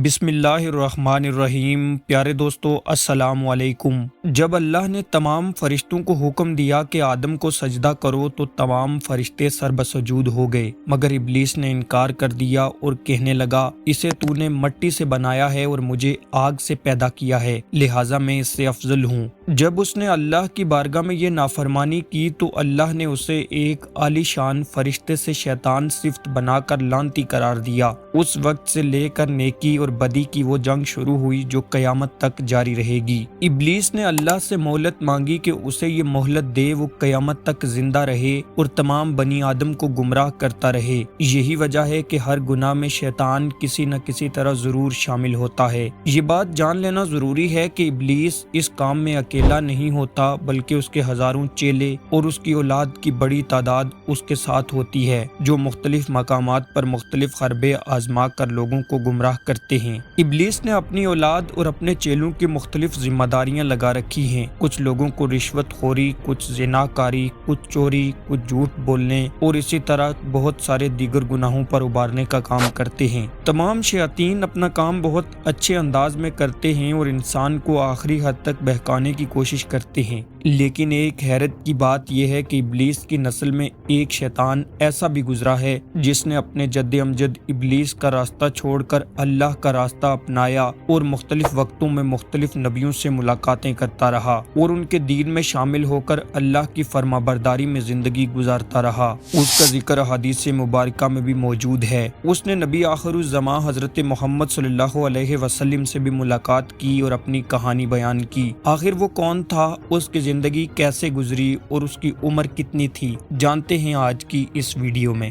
بسم اللہ الرحمن الرحیم۔ پیارے دوستو السلام علیکم۔ جب اللہ نے تمام فرشتوں کو حکم دیا کہ آدم کو سجدہ کرو تو تمام فرشتے سر بسجود ہو گئے، مگر ابلیس نے انکار کر دیا اور کہنے لگا اسے تو نے مٹی سے بنایا ہے اور مجھے آگ سے پیدا کیا ہے، لہٰذا میں اس سے افضل ہوں۔ جب اس نے اللہ کی بارگاہ میں یہ نافرمانی کی تو اللہ نے اسے ایک عالی شان فرشتے سے شیطان صفت بنا کر لعنتی قرار دیا۔ اس وقت سے لے کر نیکی اور بدی کی وہ جنگ شروع ہوئی جو قیامت تک جاری رہے گی۔ ابلیس نے اللہ سے مہلت مانگی کہ اسے یہ مہلت دے، وہ قیامت تک زندہ رہے اور تمام بنی آدم کو گمراہ کرتا رہے۔ یہی وجہ ہے کہ ہر گناہ میں شیطان کسی نہ کسی طرح ضرور شامل ہوتا ہے۔ یہ بات جان لینا ضروری ہے کہ ابلیس اس کام میں اکیلا نہیں ہوتا، بلکہ اس کے ہزاروں چیلے اور اس کی اولاد کی بڑی تعداد اس کے ساتھ ہوتی ہے، جو مختلف مقامات پر مختلف حربے آزما کر لوگوں کو گمراہ کرتے ہیں۔ ابلیس نے اپنی اولاد اور اپنے چیلوں کی مختلف ذمہ داریاں لگا رکھی ہیں۔ کچھ لوگوں کو رشوت خوری، کچھ زنا کاری، کچھ چوری، کچھ جھوٹ بولنے اور اسی طرح بہت سارے دیگر گناہوں پر ابھارنے کا کام کرتے ہیں۔ تمام شیاطین اپنا کام بہت اچھے انداز میں کرتے ہیں اور انسان کو آخری حد تک بہکانے کی کوشش کرتے ہیں، لیکن ایک حیرت کی بات یہ ہے کہ ابلیس کی نسل میں ایک شیطان ایسا بھی گزرا ہے جس نے اپنے جد امجد ابلیس کا راستہ چھوڑ کر اللہ کا راستہ اپنایا اور مختلف وقتوں میں مختلف نبیوں سے ملاقاتیں کرتا رہا اور ان کے دین میں شامل ہو کر اللہ کی فرما برداری میں زندگی گزارتا رہا۔ اس کا ذکر حدیث مبارکہ میں بھی موجود ہے۔ اس نے نبی آخر الزماں حضرت محمد صلی اللہ علیہ وسلم سے بھی ملاقات کی اور اپنی کہانی بیان کی۔ آخر وہ کون تھا، اس کی زندگی کیسے گزری اور اس کی عمر کتنی تھی، جانتے ہیں آج کی اس ویڈیو میں۔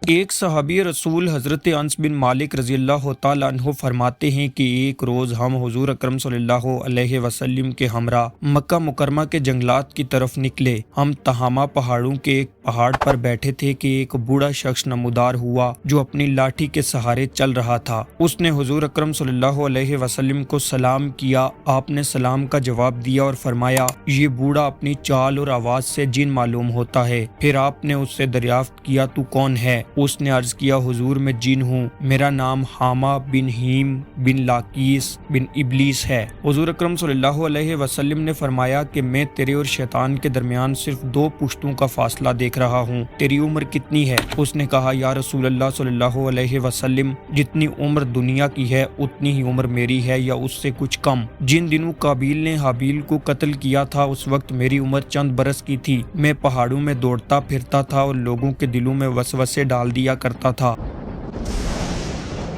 ایک صحابی رسول حضرت انس بن مالک رضی اللہ تعالیٰ عنہ فرماتے ہیں کہ ایک روز ہم حضور اکرم صلی اللہ علیہ وسلم کے ہمراہ مکہ مکرمہ کے جنگلات کی طرف نکلے۔ ہم تہامہ پہاڑوں کے ایک پہاڑ پر بیٹھے تھے کہ ایک بوڑھا شخص نمودار ہوا جو اپنی لاٹھی کے سہارے چل رہا تھا۔ اس نے حضور اکرم صلی اللہ علیہ وسلم کو سلام کیا۔ آپ نے سلام کا جواب دیا اور فرمایا یہ بوڑھا اپنی چال اور آواز سے جن معلوم ہوتا ہے۔ پھر آپ نے اس سے دریافت کیا تو کون ہے؟ اس نے عرض کیا حضور میں جن ہوں، میرا نام حامہ بن ہیم بن لاکیس بن ابلیس ہے۔ حضور اکرم صلی اللہ علیہ وسلم نے فرمایا کہ میں تیرے اور شیطان کے درمیان صرف 2 پشتوں کا فاصلہ دیکھ رہا ہوں، تیری عمر کتنی ہے؟ اس نے کہا یا رسول اللہ صلی اللہ علیہ وسلم، جتنی عمر دنیا کی ہے اتنی ہی عمر میری ہے یا اس سے کچھ کم۔ جن دنوں قابیل نے حابیل کو قتل کیا تھا اس وقت میری عمر چند برس کی تھی۔ میں پہاڑوں میں دوڑتا پھرتا تھا اور لوگوں کے دلوں میں وسوسے ڈال دیا کرتا تھا۔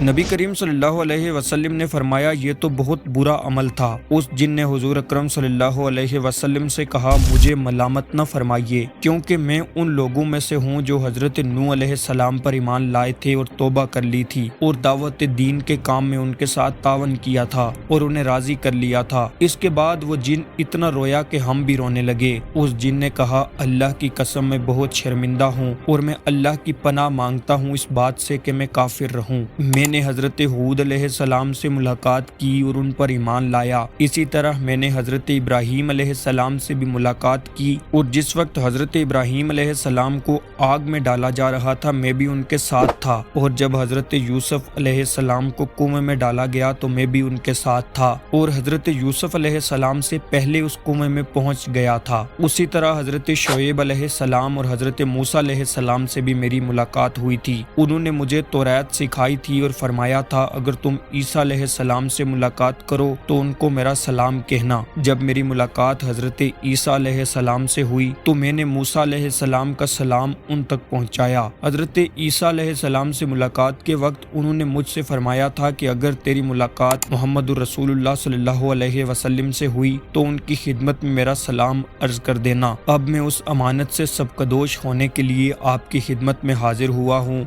نبی کریم صلی اللہ علیہ وسلم نے فرمایا یہ تو بہت برا عمل تھا۔ اس جن نے حضور اکرم صلی اللہ علیہ وسلم سے کہا مجھے ملامت نہ فرمائیے، کیونکہ میں ان لوگوں میں سے ہوں جو حضرت نوح علیہ السلام پر ایمان لائے تھے اور توبہ کر لی تھی اور دعوت دین کے کام میں ان کے ساتھ تعاون کیا تھا اور انہیں راضی کر لیا تھا۔ اس کے بعد وہ جن اتنا رویا کہ ہم بھی رونے لگے۔ اس جن نے کہا اللہ کی قسم میں بہت شرمندہ ہوں اور میں اللہ کی پناہ مانگتا ہوں اس بات سے کہ میں کافر رہوں۔ میں نے حضرت ہود علیہ السلام سے ملاقات کی اور ان پر ایمان لایا۔ اسی طرح میں نے حضرت ابراہیم علیہ السلام سے بھی ملاقات کی اور جس وقت حضرت ابراہیم علیہ السلام کو آگ میں ڈالا جا رہا تھا میں بھی ان کے ساتھ تھا، اور جب حضرت یوسف علیہ السلام کو کنویں میں ڈالا گیا تو میں بھی ان کے ساتھ تھا اور حضرت یوسف علیہ السلام سے پہلے اس کنویں میں پہنچ گیا تھا۔ اسی طرح حضرت شعیب علیہ السلام اور حضرت موسیٰ علیہ السلام سے بھی میری ملاقات ہوئی تھی۔ انہوں نے مجھے توریت سکھائی تھی اور فرمایا تھا اگر تم عیسیٰ علیہ السلام سے ملاقات کرو تو ان کو میرا سلام کہنا۔ جب میری ملاقات حضرت عیسیٰ علیہ السلام سے ہوئی تو میں نے موسیٰ علیہ السلام کا سلام ان تک پہنچایا۔ حضرت عیسیٰ علیہ السلام سے ملاقات کے وقت انہوں نے مجھ سے فرمایا تھا کہ اگر تیری ملاقات محمد الرسول اللہ صلی اللہ علیہ وسلم سے ہوئی تو ان کی خدمت میں میرا سلام عرض کر دینا۔ اب میں اس امانت سے سبکدوش ہونے کے لیے آپ کی خدمت میں حاضر ہوا ہوں